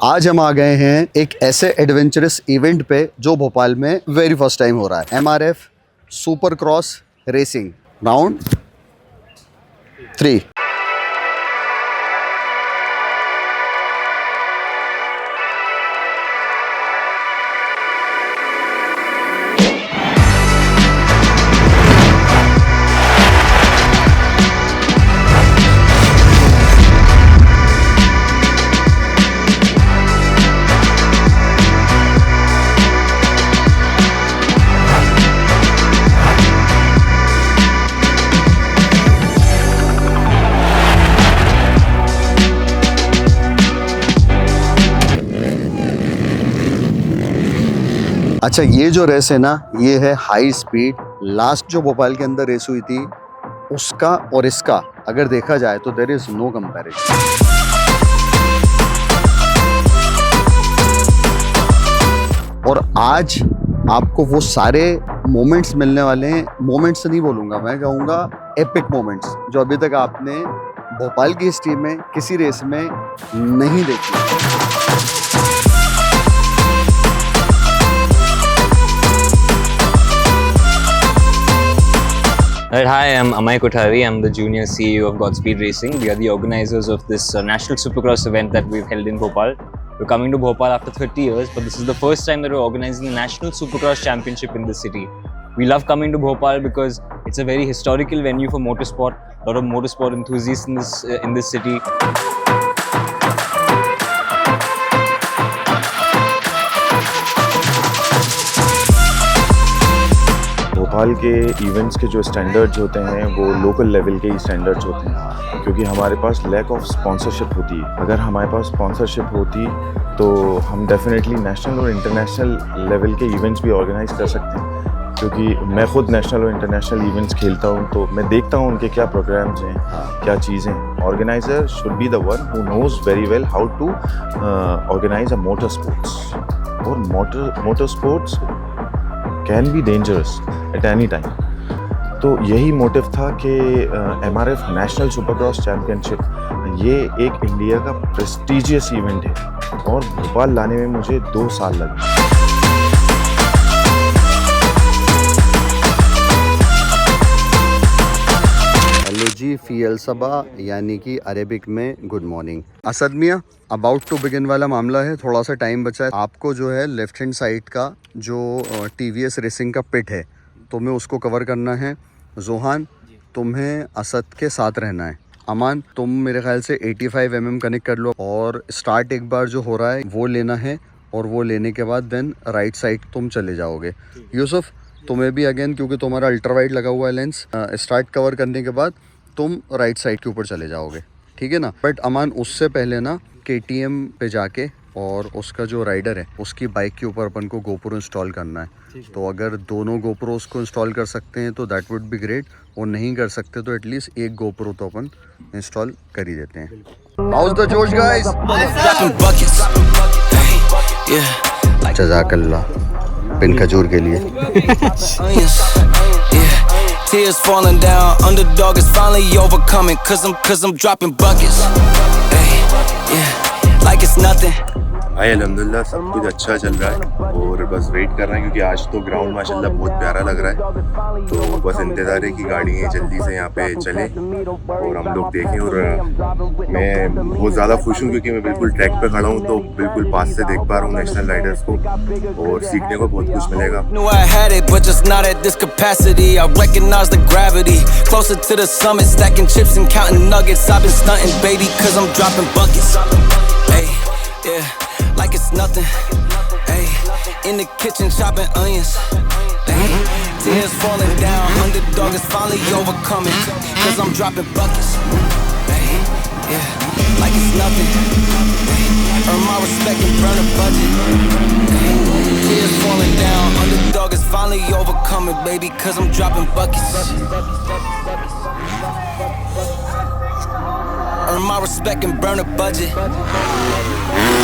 आज हम आ गए हैं एक ऐसे एडवेंचरस इवेंट पे जो भोपाल में वेरी फर्स्ट टाइम हो रहा है। MRF super cross racing round 3। अच्छा, ये जो रेस है ना, ये है हाई स्पीड। लास्ट जो भोपाल के अंदर रेस हुई थी उसका और इसका अगर देखा जाए तो देयर इज नो कंपैरिजन। और आज आपको वो सारे मोमेंट्स मिलने वाले हैं। मोमेंट्स नहीं बोलूंगा, मैं कहूँगा एपिक मोमेंट्स, जो अभी तक आपने भोपाल की हिस्ट्री में किसी रेस में नहीं देखी। Right, hi, I'm Amay Kothari. I'm the junior CEO of Godspeed Racing. We are the organizers of this National Supercross event that we've held in Bhopal. We're coming to Bhopal after 30 years, but this is the first time that we're organizing the National Supercross Championship in the city. We love coming to Bhopal because it's a very historical venue for motorsport. A lot of motorsport enthusiasts in this city. Bhopal के events के जो standards होते हैं वो local level के ही standards होते हैं, क्योंकि हमारे पास लैक ऑफ स्पॉन्सरशिप होती है। अगर हमारे पास स्पॉन्सरशिप होती तो हम डेफिनेटली नेशनल और इंटरनेशनल लेवल के इवेंट्स भी ऑर्गेनाइज कर सकते हैं, क्योंकि मैं खुद नेशनल और इंटरनेशनल इवेंट्स खेलता हूँ, तो मैं देखता हूँ उनके क्या प्रोग्राम्स हैं, क्या चीज़ें। Organiser should be the one who knows very well how to organise a motor sports. और motor sports can be dangerous at any time. तो यही मोटिव था कि MRF नेशनल सुपरक्रॉस चैम्पियनशिप ये एक इंडिया का प्रेस्टीजियस इवेंट है और भोपाल लाने में मुझे 2 साल लगे। जी फी सबा यानी कि अरेबिक में गुड मॉर्निंग। असद मियाँ, अबाउट टू बिगिन वाला मामला है, थोड़ा सा टाइम बचा है। आपको जो है लेफ्ट हैंड साइड का जो TVS रेसिंग का पिट है, तुम्हें उसको कवर करना है। जोहान, तुम्हें असद के साथ रहना है। अमान, तुम मेरे ख्याल से 85 mm कनेक्ट कर लो और स्टार्ट एक बार जो हो रहा है वो लेना है, और वो लेने के बाद देन राइट साइड तुम चले जाओगे। यूसुफ, तुम्हें भी अगेन, क्योंकि तुम्हारा अल्ट्रा वाइड लगा हुआ है लेंस, स्टार्ट कवर करने के बाद तुम राइट साइड के ऊपर चले जाओगे, ठीक है ना। बट अमान, उससे पहले ना KTM पे जाके और उसका जो राइडर है उसकी बाइक के ऊपर अपन को GoPro इंस्टॉल करना है। तो अगर दोनों GoPros को इंस्टॉल कर सकते हैं तो दैट वुड बी ग्रेट, और नहीं कर सकते तो एटलीस्ट एक GoPro तो अपन इंस्टॉल कर ही देते हैं। हाउस द जोश गाइस। जज़ाकल्लाह पिन खजूर के लिए। Tears falling down, underdog is finally overcoming, cause I'm dropping buckets. Hey, yeah, like it's nothing. भाई अल्हम्दुलिल्लाह सब कुछ अच्छा चल रहा है और बस वेट कर रहे हैं, क्योंकि आज तो ग्राउंड माशाल्लाह बहुत प्यारा लग रहा है। तो बस इंतज़ार है कि गाड़ियाँ जल्दी से यहाँ पे चलें और हम लोग देखें। और मैं बहुत ज़्यादा खुश हूँ क्योंकि मैं बिल्कुल ट्रैक पे खड़ा हूँ, तो बिल्कुल पास से देख पा रहा हूँ नेशनल राइडर्स को, और सीखने को बहुत कुछ मिलेगा। Knew I had it, but just not at this capacity. I recognize the gravity, closer to the summit, stacking chips and counting nuggets. I've been stunting, baby, cause I'm dropping buckets. Hey, yeah. Like it's nothing, hey. In the kitchen chopping onions, hey. Tears falling down, underdog is finally overcoming, cause I'm dropping buckets, hey. Yeah, like it's nothing, hey. Earn my respect and burn a budget, hey. Tears falling down, underdog is finally overcoming, baby, cause I'm dropping buckets. Earn my respect and burn a budget.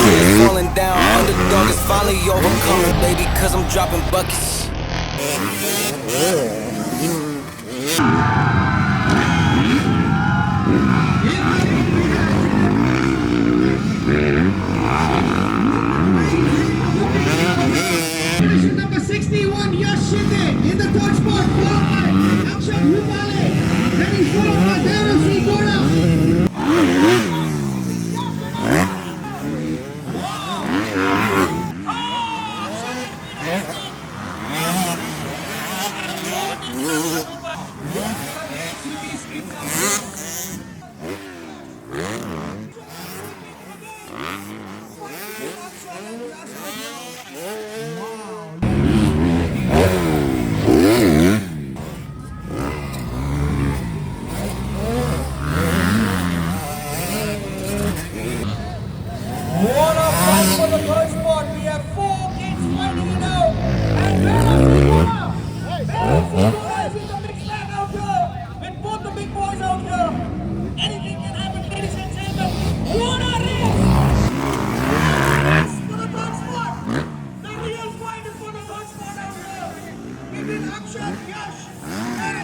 Tears falling down, underdog is finally overcoming, baby, cause I'm dropping buckets. Shinde in the third spot, followed by Akshat Rupale. Then he's followed by Devan Singh Gora. For the first spot, we have 4 kids fighting it out. And Devan Singh Gora. Devan Singh Gora is with the mixed bag out here. With both the big boys out here. Anything can happen, ladies and gentlemen. What a race! For the third spot. The real fight is for the third spot out here. Between Akshat, Yash, and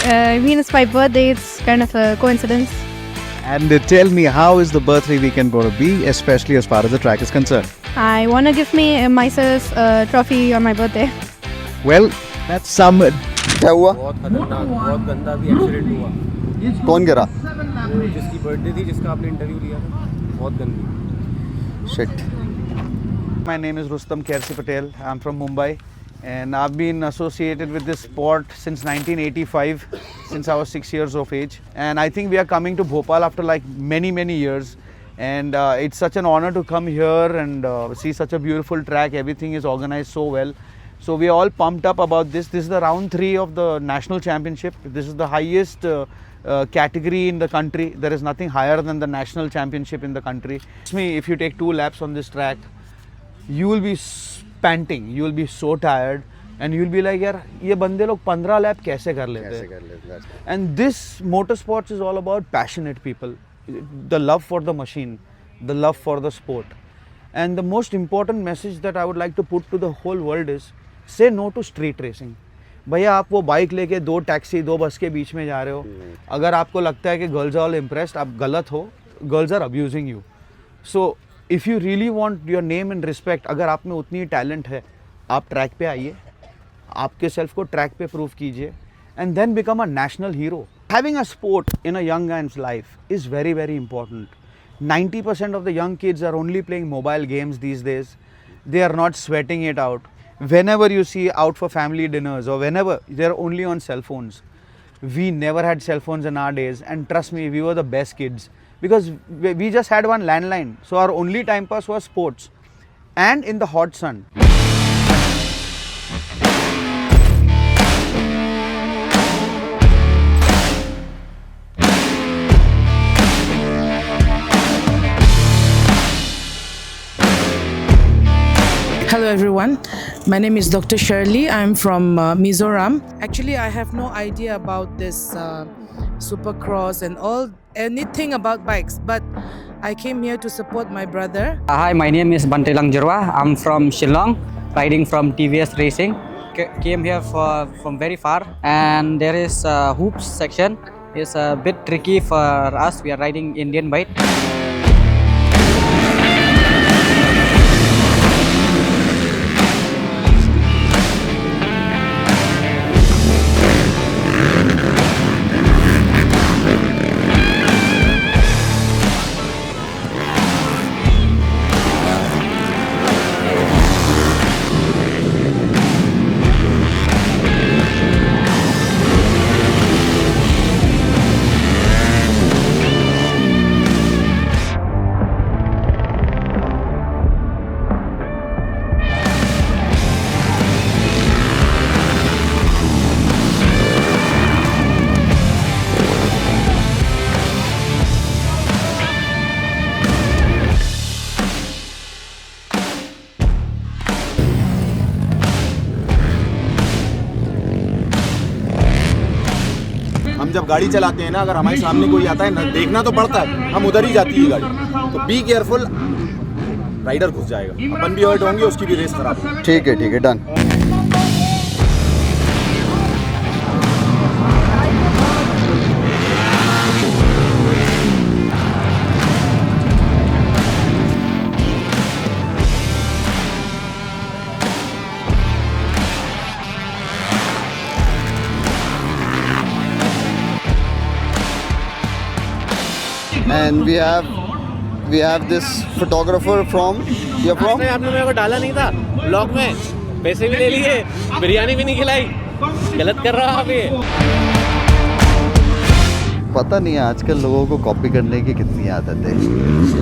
I mean, it's my birthday, it's kind of a coincidence. And tell me, how is the birthday weekend going to be, especially as far as the track is concerned? I want to give me myself a trophy on my birthday. Well, that's some. क्या हुआ? बहुत खतरनाक, बहुत गंदा भी accident हुआ। कौन गिरा? वो जिसकी बर्थडे थी, जिसका आपने इंटरव्यू लिया था, बहुत गंदी। Shit. My name is Rustam Kersi Patel. I'm from Mumbai, and I've been associated with this sport since 1985, since I was 6 years of age. And I think we are coming to Bhopal after like many years. And it's such an honor to come here and see such a beautiful track. Everything is organized so well. So we are all pumped up about this. This is the round 3 of the national championship. This is the highest category in the country. There is nothing higher than the national championship in the country. Trust me, if you take 2 laps on this track, you will be panting, you will be so tired, and you will be like, यार ये बंदे लोग 15 lap कैसे कर लेते हैं? And this motorsports is all about passionate people, the love for the machine, the love for the sport. And the most important message that I would like to put to the whole world is, say no to street racing. भैया आप वो bike लेके 2 taxi 2 बस के बीच में जा रहे हो, अगर आपको लगता है कि गर्ल्स आर ऑल इम्प्रेस्ड, आप गलत हो. Girls are abusing you. So if you really want your name and respect, अगर आप में उतनी टैलेंट है, आप ट्रैक पे आइए, आपके सेल्फ को ट्रैक पे प्रूव कीजिए, and then become a national hero. Having a sport in a young man's life is very important. 90% of the young kids are only playing mobile games these days. They are not sweating it out. Whenever you see out for family dinners or whenever, they are only on cell phones. We never had cell phones in our days, and trust me, we were the best kids because we just had one landline. So our only time pass was sports and in the hot sun. Hello everyone, my name is Dr. Shirley. I'm from Mizoram. Actually, I have no idea about this Supercross and anything about bikes, but I came here to support my brother. Hi, my name is Bante Langjarwa. I'm from Shillong, riding from TVS Racing. Came here from very far, and there is a hoops section. It's a bit tricky for us. We are riding Indian bike. जब गाड़ी चलाते हैं ना, अगर हमारे सामने कोई आता है ना, देखना तो पड़ता है, हम उधर ही जाती है गाड़ी, तो बी केयरफुल, राइडर घुस जाएगा, अपन भी हर्ट होंगे, उसकी भी रेस खराब होगी। ठीक है done. And we have this photographer from, you're from? आपने मेरे को डाला नहीं था ब्लॉग में, पैसे भी ले लिए, बिरयानी भी नहीं खिलाई, गलत कर रहा आप ये। पता नहीं है आजकल लोगों को कॉपी करने की कितनी आदत है।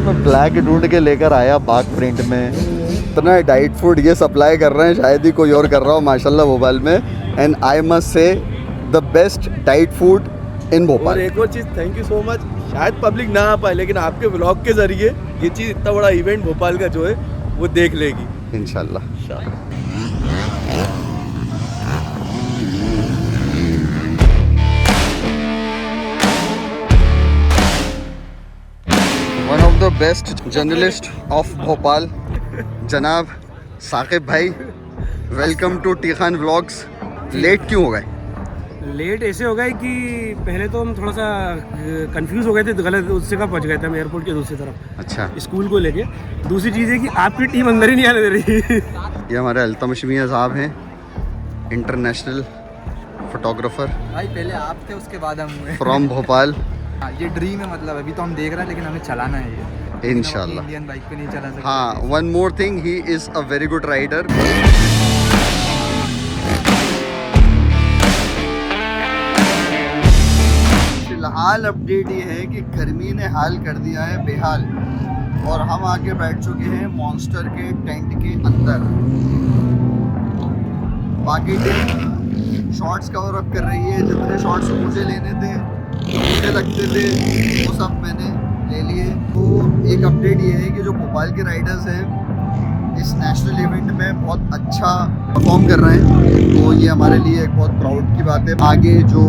मैं ब्लैक ढूंढ के लेकर आया बाग प्रिंट में, इतना डाइट फूड ये सप्लाई कर रहे हैं, शायद ही कोई और कर रहा हो माशाल्लाह भोपाल में। And I must say the best diet food in Bhopal. और एक और चीज़, थैंक यू सो मच, शायद पब्लिक ना आ पाए लेकिन आपके व्लॉग के जरिए ये चीज़, इतना बड़ा इवेंट भोपाल का जो है वो देख लेगी इंशाल्लाह। One of the best journalist of Bhopal जनाब साकिब भाई, welcome to T Khan vlogs. Late क्यों हो गए? लेट ऐसे हो गए कि पहले तो हम थोड़ा सा कंफ्यूज हो गए थे, गलत उससे का पहुंच गए थे हम एयरपोर्ट के दूसरी तरफ, अच्छा, स्कूल को लेके। दूसरी चीज़ है कि आपकी टीम अंदर ही नहीं आने दे रही। ये हमारे अल्तमश मियां साहब हैं, इंटरनेशनल फोटोग्राफर भाई पहले आप थे, उसके बाद हम हुए फ्रॉम भोपाल। ये ड्रीम है, मतलब अभी तो हम देख रहे हैं लेकिन हमें चलाना है ये इंशाल्लाह। इंडियन बाइक पे नहीं चला सकते। हाँ, one more thing, he is a very good rider. फिलहाल अपडेट ये है कि गर्मी ने हाल कर दिया है बेहाल, और हम आके बैठ चुके हैं मॉन्स्टर के टेंट के अंदर। बाकी टीम शॉट्स कवर अप कर रही है, जितने शॉट्स मुझे लेने थे, मुझे लगते थे, वो सब मैंने ले लिए। तो एक अपडेट ये है कि जो भोपाल के राइडर्स हैं इस नेशनल इवेंट में बहुत अच्छा परफॉर्म कर रहे हैं, तो ये हमारे लिए एक बहुत प्राउड की बात है। आगे जो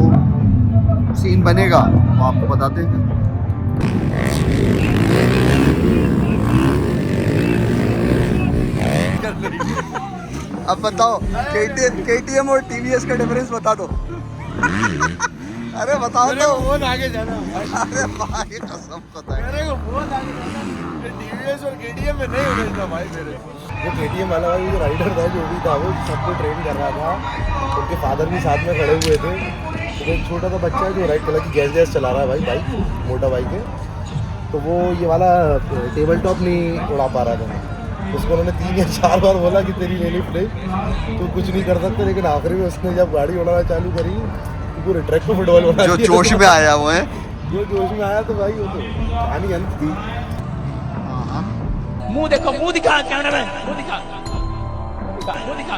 सीन बनेगा वो आपको बताते हैं। अब बताओ KTM और TVS का डिफरेंस बता दो। अरे बताओ तो। बहुत आगे जाना। अरे भाई कसम पता है। मेरे को बहुत आगे जाना। TVS और KTM में नहीं उतरता भाई मेरे। वो KTM वाला भाई जो राइडर था, जो भी था, वो सबको ट्रेन कर रहा था। उनके फादर भी साथ में खड़े हुए थे। तो एक छोटा सा बच्चा है जो रेड कलर की गैस चला रहा है भाई, बाइक मोटा बाइक है, तो वो ये वाला टेबल टॉप नहीं उड़ा पा रहा था। उसको उन्होंने 3 या 4 बार बोला कि तेरी ले ली प्लेट, तो कुछ नहीं कर सकते, लेकिन आखिरी में उसने जब गाड़ी उड़ाना चालू करी तो पूरे ट्रैक को फुटबॉल बना दिया। जो जोश में आया वो है, जो जोश में आया तो भाई वो तो कहानी अंत थी। मुंह देखो, मुंह दिखा कैमरामैन, मुंह दिखा, मुंह दिखा।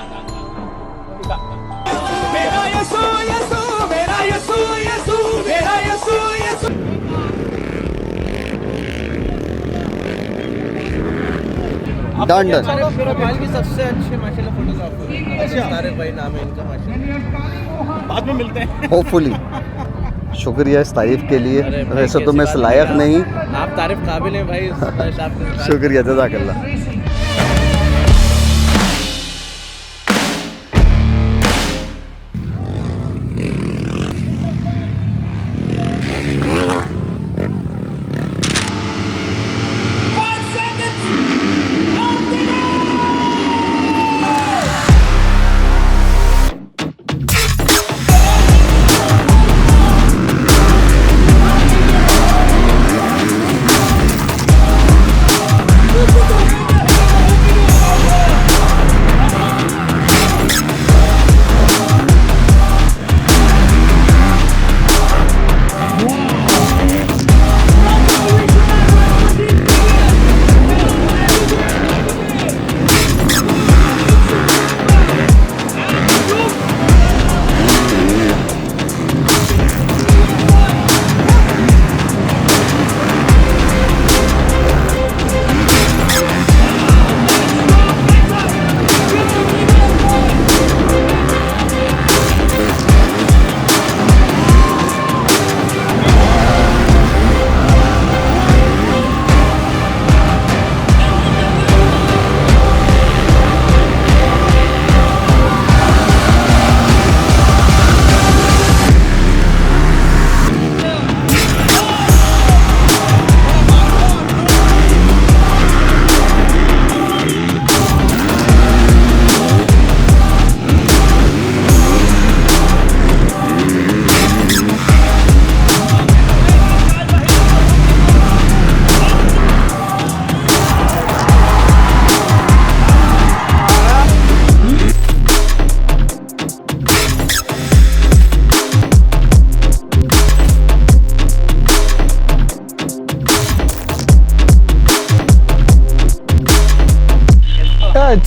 मेरा यीशु यीशु, मेरा यीशु यीशु, मेरा यीशु यीशु। डन। मेरा भाई भी सबसे अच्छे माशाल्लाह फोटोग्राफर है। अच्छा, तारिक भाई नाम है इनका माशाल्लाह। बाद में मिलते हैं होपफुली। शुक्रिया इस तारीफ के लिए, वैसे तो मैं इस लायक नहीं। आप तारीफ काबिल हैं भाई। शुक्रिया, जज़ाकल्लाह।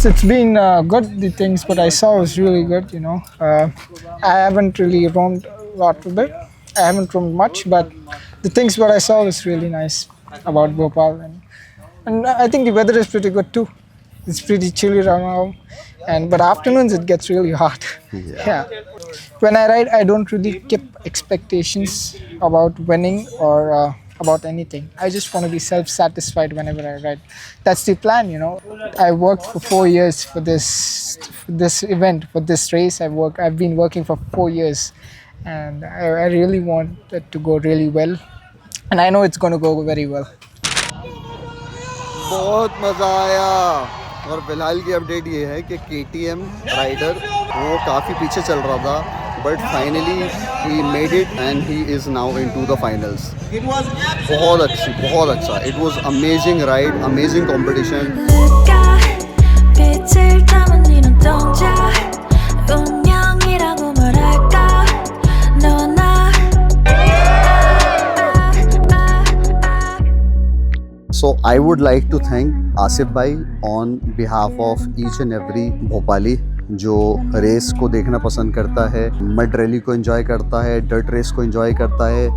it's been good. The things what I saw was really good. You know, I haven't really roamed a lot with it. I haven't roamed much, but the things what I saw was really nice about Bhopal, and I think the weather is pretty good too. It's pretty chilly right now, but afternoons it gets really hot. Yeah. When I ride, I don't really keep expectations about winning or about anything. I just want to be self-satisfied whenever I ride. That's the plan, you know. I worked for 4 years for this event, for this race. I've been working for 4 years, and I really want it to go really well, and I know it's going to go very well. बहुत मज़ा आया। और फिलहाल की update ये है कि KTM rider वो काफ़ी पीछे चल रहा था, but finally he made it and he is now into the finals. बहुत अच्छा। It was amazing ride, amazing competition. So I would like to thank Asif bhai on behalf of each and every Bhopali जो race को देखना पसंद करता है, mud rally को enjoy करता है, डर्ट रेस को एंजॉय करता है,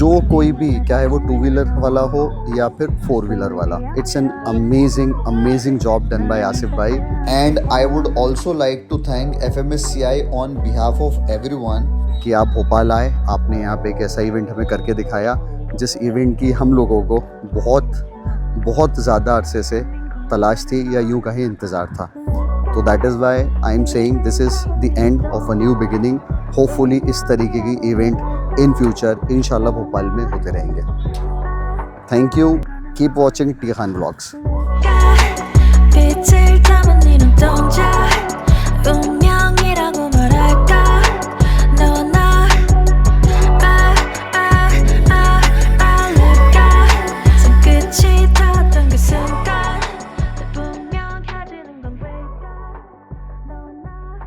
जो कोई भी, क्या है वो 2 व्हीलर वाला हो या फिर 4 व्हीलर वाला। It's an amazing job done by Asif भाई। And I would also like to thank FMSCI on behalf of everyone कि आप भोपाल आए, आपने यहाँ पे एक ऐसा इवेंट हमें करके दिखाया जिस इवेंट की हम लोगों को बहुत ज़्यादा अरसे से तलाश थी या यूँ कहीं इंतज़ार था। तो that is why I am saying this is the end of a new beginning. Hopefully इस तरीके की इवेंट इन फ्यूचर इंशाल्लाह भोपाल में होते रहेंगे। Thank you, keep watching T Khan vlogs.